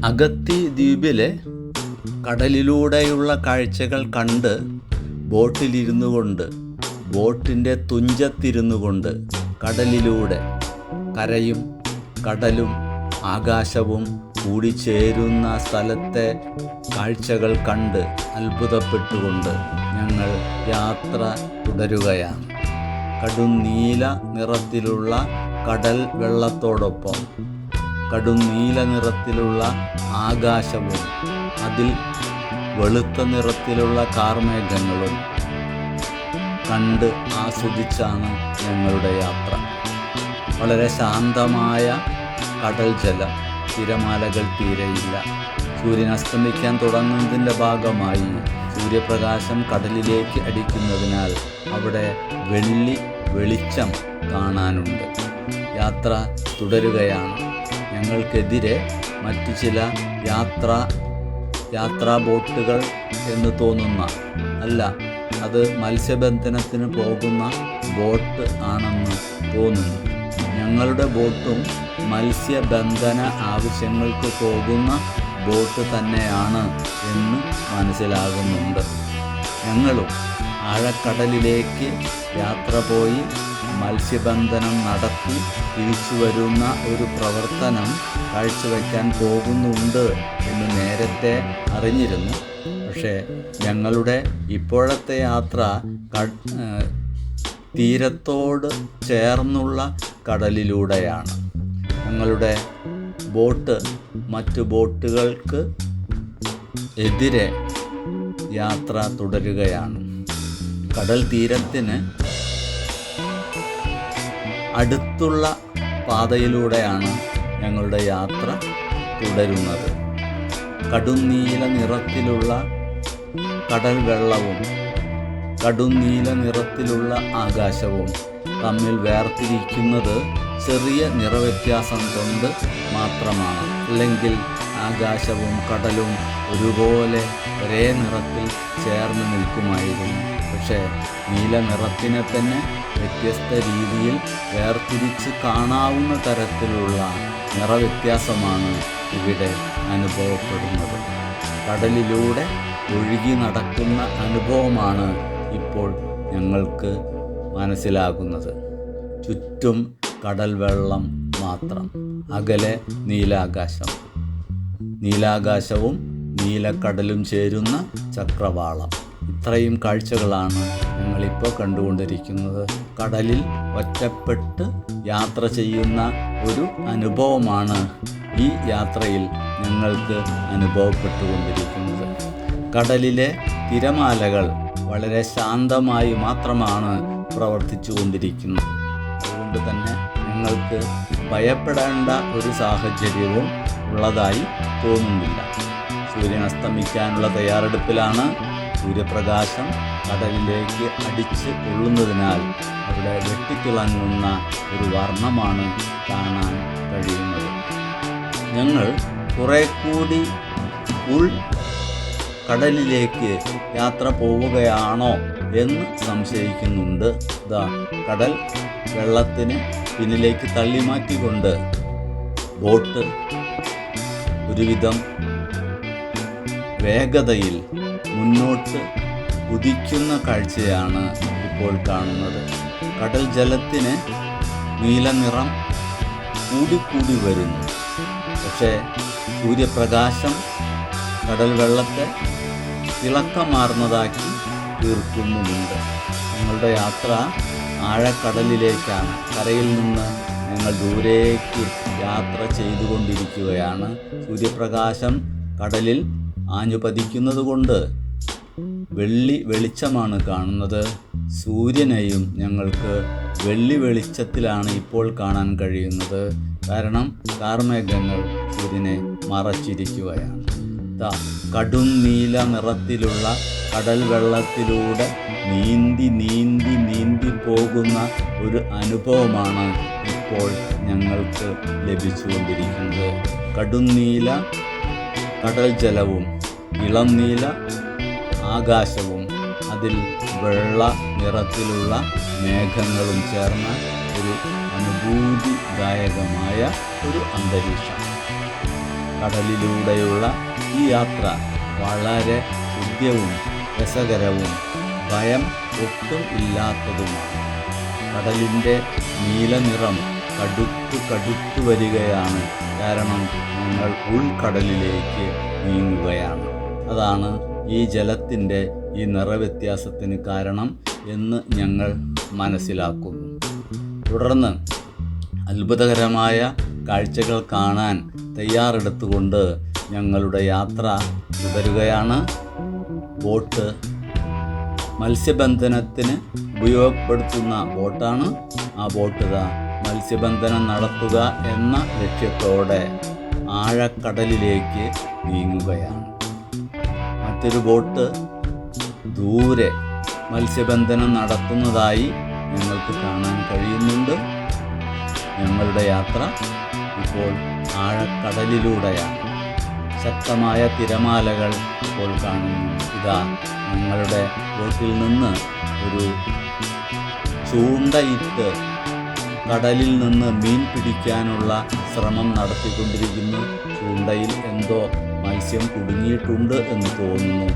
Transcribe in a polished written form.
അഗത്തി ദ്വീപിലെ കടലിലൂടെയുള്ള കാഴ്ചകൾ കണ്ട് ബോട്ടിലിരുന്നു കൊണ്ട്, ബോട്ടിൻ്റെ തുഞ്ചത്തിരുന്നു കൊണ്ട് കടലിലൂടെ കരയും കടലും ആകാശവും കൂടിച്ചേരുന്ന സ്ഥലത്തെ കാഴ്ചകൾ കണ്ട് അത്ഭുതപ്പെട്ടുകൊണ്ട് ഞങ്ങൾ യാത്ര തുടരുകയാണ്. കടും നീല നിറത്തിലുള്ള കടൽ വെള്ളത്തോടൊപ്പം കടും നീല നിറത്തിലുള്ള ആകാശവും അതിൽ വെളുത്ത നിറത്തിലുള്ള കാർമേഘങ്ങളും കണ്ട് ആസ്വദിച്ചാണ് ഞങ്ങളുടെ യാത്ര. വളരെ ശാന്തമായ കടൽ ജലം, തിരമാലകൾ തീരെയില്ല. സൂര്യൻ അസ്തമിക്കാൻ തുടങ്ങുന്നതിൻ്റെ ഭാഗമായി സൂര്യപ്രകാശം കടലിലേക്ക് അടിക്കുന്നതിനാൽ അവിടെ വെളിച്ചം കാണാനുണ്ട്. യാത്ര തുടരുകയാണ്. ഞങ്ങൾക്കെതിരെ മറ്റു ചില യാത്രാ ബോട്ടുകൾ എന്ന് തോന്നുന്ന, അല്ല, അത് മത്സ്യബന്ധനത്തിന് പോകുന്ന ബോട്ട് ആണെന്ന് തോന്നുന്നു. ഞങ്ങളുടെ ബോട്ടും മത്സ്യബന്ധന ആവശ്യങ്ങൾക്ക് പോകുന്ന ബോട്ട് തന്നെയാണ് എന്ന് മനസ്സിലാകുന്നുണ്ട്. ഞങ്ങളും ആഴക്കടലിലേക്ക് യാത്ര പോയി മത്സ്യബന്ധനം നടത്തി തിരിച്ചു വരുന്ന ഒരു പ്രവർത്തനം കാഴ്ചവെക്കാൻ പോകുന്നുണ്ട് എന്ന് നേരത്തെ അറിഞ്ഞിരുന്നു. പക്ഷേ ഞങ്ങളുടെ ഇപ്പോഴത്തെ യാത്ര തീരത്തോട് ചേർന്നുള്ള കടലിലൂടെയാണ്. ഞങ്ങളുടെ ബോട്ട് മറ്റു ബോട്ടുകൾക്ക് എതിരെ യാത്ര തുടരുകയാണ്. കടൽ തീരത്തിന് അടുത്തുള്ള പാതയിലൂടെയാണ് ഞങ്ങളുടെ യാത്ര തുടരുന്നത്. കടും നീല നിറത്തിലുള്ള കടൽ വെള്ളവും കടും നീല നിറത്തിലുള്ള ആകാശവും തമ്മിൽ വേർതിരിക്കുന്നത് ചെറിയ നിറവ്യത്യാസം കൊണ്ട് മാത്രമാണ്. അല്ലെങ്കിൽ ആകാശവും കടലും ഒരുപോലെ ഒരേ നിറത്തിൽ ചേർന്ന് നിൽക്കുമായിരുന്നു. പക്ഷേ നീല നിറത്തിനെ തന്നെ വ്യത്യസ്ത രീതിയിൽ വേർതിരിച്ച് കാണാവുന്ന തരത്തിലുള്ള നിറവ്യത്യാസമാണ് ഇവിടെ അനുഭവപ്പെടുന്നത്. കടലിലൂടെ ഒഴുകി നടക്കുന്ന അനുഭവമാണ് ഇപ്പോൾ ഞങ്ങൾക്ക് മനസ്സിലാകുന്നത്. ചുറ്റും കടൽ വെള്ളം മാത്രം, അകലെ നീലാകാശവും നീലക്കടലും ചേരുന്ന ചക്രവാളം. ഇത്രയും കാഴ്ചകളാണ് ഞങ്ങളിപ്പോൾ കണ്ടുകൊണ്ടിരിക്കുന്നത്. കടലിൽ ഒറ്റപ്പെട്ട് യാത്ര ചെയ്യുന്ന ഒരു അനുഭവമാണ് ഈ യാത്രയിൽ ഞങ്ങൾക്ക് അനുഭവപ്പെട്ടുകൊണ്ടിരിക്കുന്നത്. കടലിലെ തിരമാലകൾ വളരെ ശാന്തമായി മാത്രമാണ് പ്രവർത്തിച്ചു കൊണ്ടിരിക്കുന്നത്. അതുകൊണ്ട് തന്നെ ഞങ്ങൾക്ക് ഭയപ്പെടേണ്ട ഒരു സാഹചര്യവും ഉള്ളതായി തോന്നുന്നില്ല. സൂര്യൻ അസ്തമിക്കാനുള്ള തയ്യാറെടുപ്പിലാണ്. സൂര്യപ്രകാശം കടലിലേക്ക് അടിച്ച് കൊള്ളുന്നതിനാൽ അവിടെ വെട്ടിത്തിളങ്ങുന്ന ഒരു വർണ്ണമാണ് കാണാൻ കഴിയുന്നത്. ഞങ്ങൾ കുറെ കൂടി കടലിലേക്ക് യാത്ര പോവുകയാണോ എന്ന് സംശയിക്കുന്നുണ്ട്. കടൽ വെള്ളത്തിന് പിന്നിലേക്ക് തള്ളി മാറ്റിക്കൊണ്ട് ബോട്ട് ഒരുവിധം വേഗതയിൽ മുന്നോട്ട് കുതിക്കുന്ന കാഴ്ചയാണ് ഇപ്പോൾ കാണുന്നത്. കടൽ ജലത്തിന് നീല നിറം കൂടിക്കൂടി വരുന്നു. പക്ഷേ സൂര്യപ്രകാശം കടൽ വെള്ളത്തെ തിളക്കമാർന്നതാക്കി തീർക്കുന്നുമുണ്ട്. ഞങ്ങളുടെ യാത്ര ആഴക്കടലിലേക്കാണ്. കരയിൽ നിന്ന് ഞങ്ങൾ ദൂരേക്ക് യാത്ര ചെയ്തുകൊണ്ടിരിക്കുകയാണ്. സൂര്യപ്രകാശം കടലിൽ ആഞ്ഞു പതിക്കുന്നത് കൊണ്ട് വെളിച്ചമാണ് കാണുന്നത്. സൂര്യനെയും ഞങ്ങൾക്ക് വെളിച്ചത്തിലാണ് ഇപ്പോൾ കാണാൻ കഴിയുന്നത്. കാരണം കാർമേഘങ്ങൾ സൂര്യനെ മറച്ചിരിക്കുകയാണ്. കടും നീല നിറത്തിലുള്ള കടൽ വെള്ളത്തിലൂടെ നീന്തി പോകുന്ന ഒരു അനുഭവമാണ് ഇപ്പോൾ ഞങ്ങൾക്ക് ലഭിച്ചുകൊണ്ടിരിക്കുന്നത്. കടും നീല കടൽ ജലവും ഇളം നീല ആകാശവും അതിൽ വെള്ള നിറത്തിലുള്ള മേഘങ്ങളും ചേർന്ന ഒരു അനുഭൂതിദായകമായ ഒരു അന്തരീക്ഷം. കടലിലൂടെയുള്ള ഈ യാത്ര വളരെ ഹൃദ്യവും രസകരവും ഭയം ഒട്ടും ഇല്ലാത്തതുമാണ്. കടലിൻ്റെ നീലനിറം കടുത്തു വരികയാണ്. കാരണം ഞങ്ങൾ ഉൾക്കടലിലേക്ക് നീങ്ങുകയാണ്. അതാണ് ഈ ജലത്തിൻ്റെ ഈ നിറവ്യത്യാസത്തിന് കാരണം എന്ന് ഞങ്ങൾ മനസ്സിലാക്കുന്നു. തുടർന്ന് അത്ഭുതകരമായ കാഴ്ചകൾ കാണാൻ തയ്യാറെടുത്തുകൊണ്ട് ഞങ്ങളുടെ യാത്ര തുടരുകയാണ്. ബോട്ട് മത്സ്യബന്ധനത്തിന് ഉപയോഗപ്പെടുത്തുന്ന ബോട്ടാണ്. ആ ബോട്ട് മത്സ്യബന്ധനം നടത്തുക എന്ന ലക്ഷ്യത്തോടെ ആഴക്കടലിലേക്ക് നീങ്ങുകയാണ്. മറ്റൊരു ബോട്ട് ദൂരെ മത്സ്യബന്ധനം നടത്തുന്നതായി ഞങ്ങൾക്ക് കാണാൻ കഴിയുന്നുണ്ട്. ഞങ്ങളുടെ യാത്ര ഇപ്പോൾ ആഴക്കടലിലൂടെയാണ്. ശക്തമായ തിരമാലകൾ ഇപ്പോൾ കാണുന്നു. ഇതാ ഞങ്ങളുടെ ബോട്ടിൽ നിന്ന് ഒരു ചൂണ്ടയിട്ട് കടലിൽ നിന്ന് മീൻ പിടിക്കാനുള്ള ശ്രമം നടത്തിക്കൊണ്ടിരിക്കുന്നു. ചൂണ്ടയിൽ എന്തോ മത്സ്യം കുടുങ്ങിയിട്ടുണ്ട് എന്ന് തോന്നുന്നു.